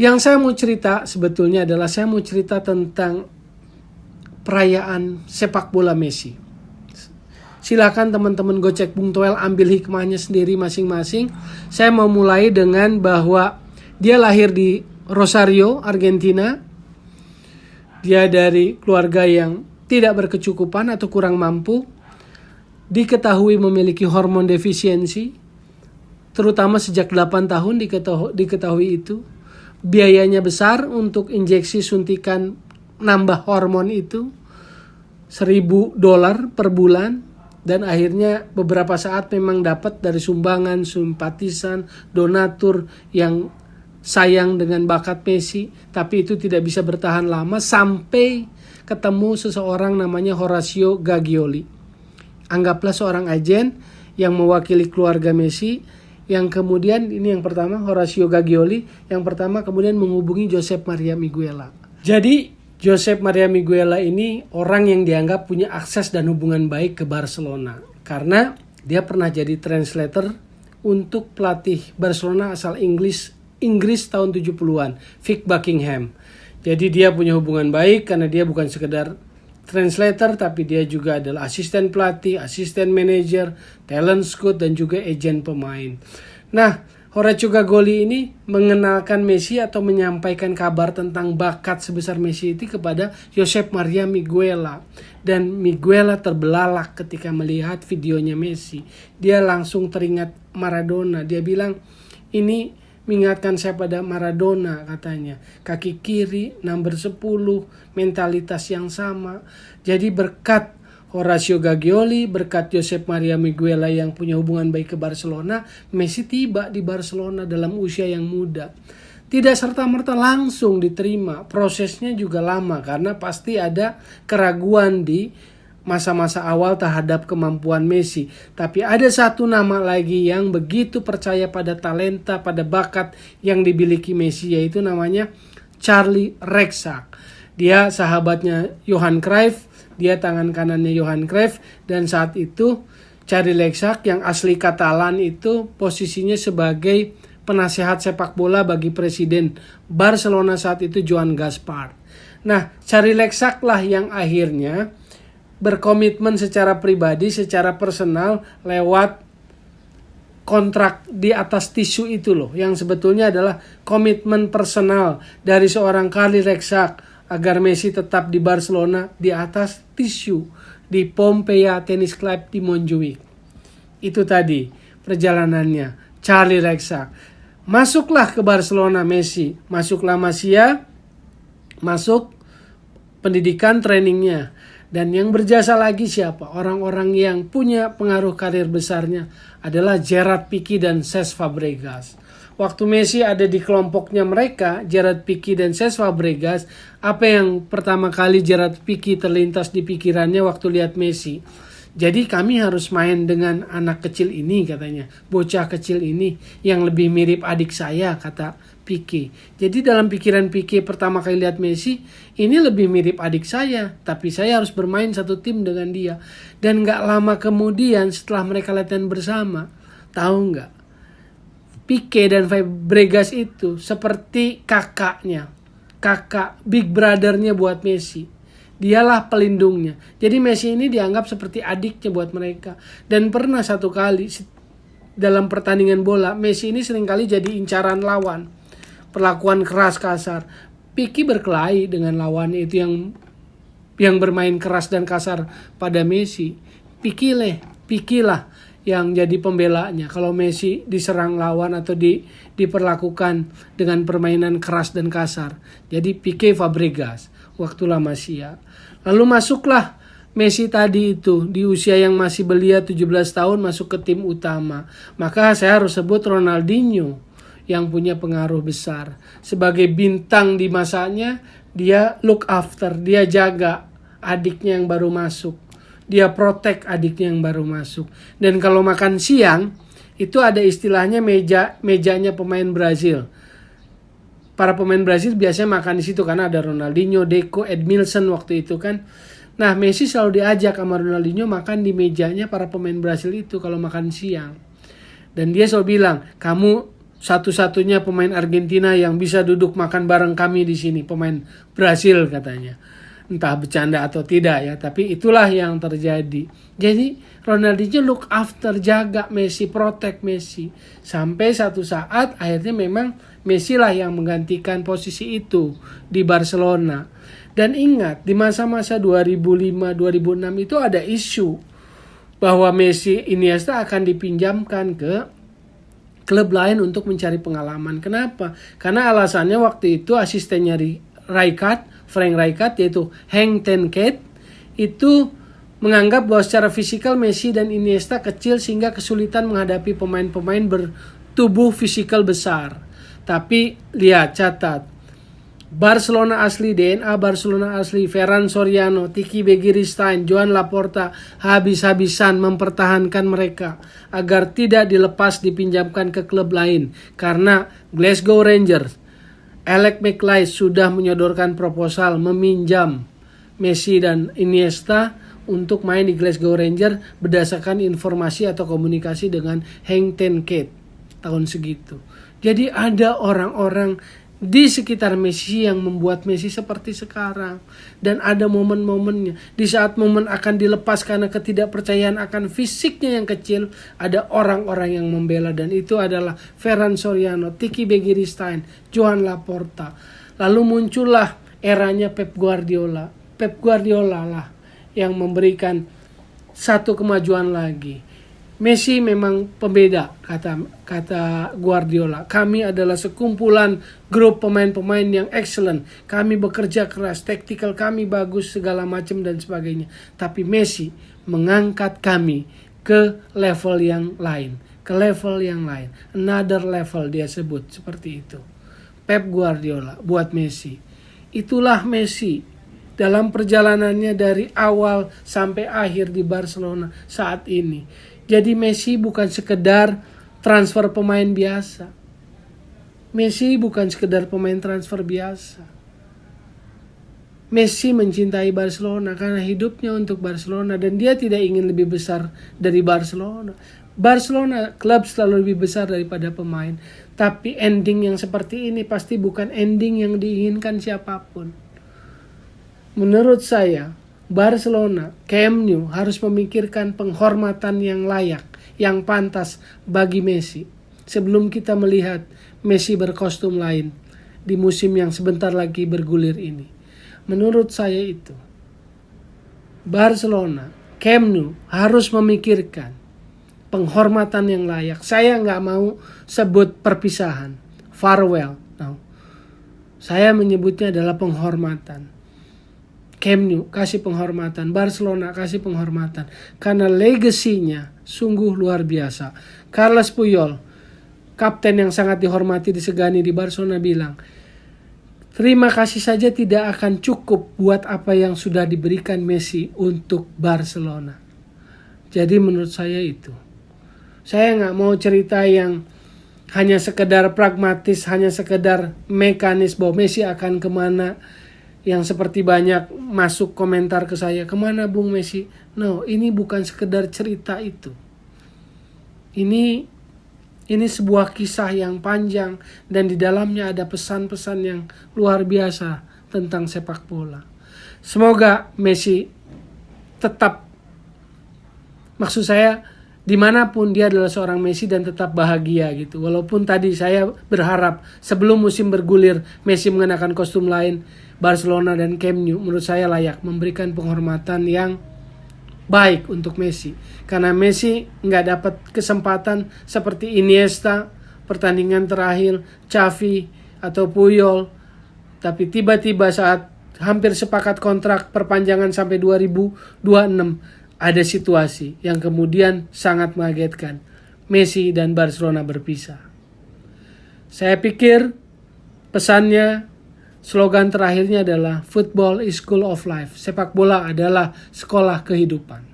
Yang saya mau cerita sebetulnya adalah saya mau cerita tentang perayaan sepak bola Messi. Silakan teman-teman Gocek Bung Toel ambil hikmahnya sendiri masing-masing. Saya mau mulai dengan bahwa dia lahir di Rosario, Argentina. Dia dari keluarga yang tidak berkecukupan atau kurang mampu. Diketahui memiliki hormon defisiensi, terutama sejak 8 tahun diketahui itu. Biayanya besar untuk injeksi suntikan nambah hormon itu, $1.000 per bulan. Dan akhirnya beberapa saat memang dapat dari sumbangan, simpatisan, donatur yang sayang dengan bakat Messi. Tapi itu tidak bisa bertahan lama sampai ketemu seseorang namanya Horacio Gagioli. Anggaplah seorang agen yang mewakili keluarga Messi, yang kemudian, ini yang pertama, Horacio Gagioli, yang pertama kemudian menghubungi Josep Maria Miguela. Jadi Josep Maria Miguela ini orang yang dianggap punya akses dan hubungan baik ke Barcelona. Karena dia pernah jadi translator untuk pelatih Barcelona asal Inggris tahun 70-an, Vic Buckingham. Jadi dia punya hubungan baik karena dia bukan sekedar translator, tapi dia juga adalah asisten pelatih, asisten manajer, talent scout, dan juga agen pemain. Nah, Horacio Gagioli ini mengenalkan Messi atau menyampaikan kabar tentang bakat sebesar Messi itu kepada Josep Maria Miguela. Dan Miguela terbelalak ketika melihat videonya Messi. Dia langsung teringat Maradona. Dia bilang, ini mengingatkan saya pada Maradona, katanya. Kaki kiri, number 10, mentalitas yang sama. Jadi berkat Horacio Gagioli, berkat Josep Maria Miguela yang punya hubungan baik ke Barcelona, Messi tiba di Barcelona dalam usia yang muda. Tidak serta-merta langsung diterima, prosesnya juga lama karena pasti ada keraguan di masa-masa awal terhadap kemampuan Messi. Tapi ada satu nama lagi yang begitu percaya pada talenta, pada bakat yang dimiliki Messi, yaitu namanya Charlie Rexach. Dia sahabatnya Johan Cruyff, dia tangan kanannya Johan Cruyff, dan saat itu Charlie Rexach yang asli Katalan itu posisinya sebagai penasehat sepak bola bagi presiden Barcelona saat itu, Joan Gaspar. Nah, Charlie Rexach lah yang akhirnya berkomitmen secara pribadi, secara personal lewat kontrak di atas tisu itu loh, yang sebetulnya adalah komitmen personal dari seorang Charlie Rexach agar Messi tetap di Barcelona di atas tisu di Pompeia Tennis Club di Montjuic. Itu tadi perjalanannya Charlie Rexach. Masuklah ke Barcelona Messi, masuklah Masia, masuk pendidikan trainingnya. Dan yang berjasa lagi siapa? Orang-orang yang punya pengaruh karir besarnya adalah Gerard Piqué dan Cesc Fabregas. Waktu Messi ada di kelompoknya mereka, Gerard Piqué dan Cesc Fabregas, apa yang pertama kali Gerard Piqué terlintas di pikirannya waktu lihat Messi? Jadi kami harus main dengan anak kecil ini, katanya. Bocah kecil ini yang lebih mirip adik saya, kata Piqué. Jadi dalam pikiran Piqué pertama kali lihat Messi, ini lebih mirip adik saya, tapi saya harus bermain satu tim dengan dia. Dan gak lama kemudian setelah mereka latihan bersama, tahu gak? Piqué dan Fabregas itu seperti kakaknya, kakak big brothernya buat Messi. Dialah pelindungnya. Jadi Messi ini dianggap seperti adiknya buat mereka. Dan pernah satu kali dalam pertandingan bola, Messi ini seringkali jadi incaran lawan. Perlakuan keras, kasar. Piqué berkelahi dengan lawannya itu yang bermain keras dan kasar pada Messi. Piqué lah yang jadi pembelanya kalau Messi diserang lawan atau diperlakukan dengan permainan keras dan kasar. Jadi Piqué Fabregas waktu La Masia. Lalu masuklah Messi tadi itu di usia yang masih belia 17 tahun masuk ke tim utama. Maka saya harus sebut Ronaldinho yang punya pengaruh besar. Sebagai bintang di masanya, dia look after, dia jaga adiknya yang baru masuk. Dia protect adiknya yang baru masuk. Dan kalau makan siang, itu ada istilahnya mejanya pemain Brazil. Para pemain Brazil biasanya makan di situ karena ada Ronaldinho, Deco, Edmilson waktu itu kan. Nah, Messi selalu diajak sama Ronaldinho makan di mejanya para pemain Brazil itu kalau makan siang. Dan dia selalu bilang, kamu satu-satunya pemain Argentina yang bisa duduk makan bareng kami di sini, pemain Brasil katanya. Entah bercanda atau tidak ya, tapi itulah yang terjadi. Jadi Ronaldinho look after, jaga Messi, protect Messi. Sampai satu saat akhirnya memang Messi lah yang menggantikan posisi itu di Barcelona. Dan ingat, di masa-masa 2005-2006 itu ada isu bahwa Messi, Iniesta akan dipinjamkan ke klub lain untuk mencari pengalaman. Kenapa? Karena alasannya waktu itu asistennya Frank Rijkaard, yaitu Henk ten Cate, itu menganggap bahwa secara fisikal Messi dan Iniesta kecil sehingga kesulitan menghadapi pemain-pemain bertubuh fisikal besar. Tapi lihat, catat, Barcelona asli, DNA Barcelona asli, Ferran Soriano, Tiki Begiristain, Joan Laporta habis-habisan mempertahankan mereka agar tidak dilepas dipinjamkan ke klub lain. Karena Glasgow Rangers, Alex McLeish sudah menyodorkan proposal meminjam Messi dan Iniesta untuk main di Glasgow Rangers berdasarkan informasi atau komunikasi dengan Henk ten Cate tahun segitu. Jadi ada orang-orang di sekitar Messi yang membuat Messi seperti sekarang. Dan ada momen-momennya. Di saat momen akan dilepas karena ketidakpercayaan akan fisiknya yang kecil, ada orang-orang yang membela. Dan itu adalah Ferran Soriano, Tiki Begiristain, Joan Laporta. Lalu muncullah eranya Pep Guardiola. Pep Guardiola lah yang memberikan satu kemajuan lagi. Messi memang pembeda, kata Guardiola. Kami adalah sekumpulan grup pemain-pemain yang excellent. Kami bekerja keras, taktikal kami bagus, segala macam dan sebagainya. Tapi Messi mengangkat kami ke level yang lain. Another level dia sebut, seperti itu. Pep Guardiola buat Messi. Itulah Messi dalam perjalanannya dari awal sampai akhir di Barcelona saat ini. Jadi Messi bukan sekedar transfer pemain biasa. Messi mencintai Barcelona karena hidupnya untuk Barcelona dan dia tidak ingin lebih besar dari Barcelona. Barcelona klub selalu lebih besar daripada pemain. Tapi ending yang seperti ini pasti bukan ending yang diinginkan siapapun. Menurut saya, Barcelona, Camp Nou harus memikirkan penghormatan yang layak, yang pantas bagi Messi. Sebelum kita melihat Messi berkostum lain di musim yang sebentar lagi bergulir ini. Menurut saya itu, Barcelona, Camp Nou harus memikirkan penghormatan yang layak. Saya nggak mau sebut perpisahan, farewell. No. Saya menyebutnya adalah penghormatan. Camp Nou kasih penghormatan, Barcelona kasih penghormatan karena legasinya sungguh luar biasa. Carles Puyol, kapten yang sangat dihormati disegani di Barcelona, bilang, terima kasih saja tidak akan cukup buat apa yang sudah diberikan Messi untuk Barcelona. Jadi menurut saya itu. Saya nggak mau cerita yang hanya sekedar pragmatis, hanya sekedar mekanis bahwa Messi akan kemana. Yang seperti banyak masuk komentar ke saya, kemana Bung Messi? No, ini bukan sekedar cerita itu. Ini sebuah kisah yang panjang dan di dalamnya ada pesan-pesan yang luar biasa tentang sepak bola. Semoga Messi tetap, maksud saya, dimanapun dia adalah seorang Messi dan tetap bahagia gitu. Walaupun tadi saya berharap sebelum musim bergulir Messi mengenakan kostum lain, Barcelona dan Camp Nou menurut saya layak memberikan penghormatan yang baik untuk Messi. Karena Messi nggak dapat kesempatan seperti Iniesta pertandingan terakhir, Xavi atau Puyol. Tapi tiba-tiba saat hampir sepakat kontrak perpanjangan sampai 2026, ada situasi yang kemudian sangat mengagetkan. Messi dan Barcelona berpisah. Saya pikir pesannya, slogan terakhirnya adalah Football is School of Life. Sepak bola adalah sekolah kehidupan.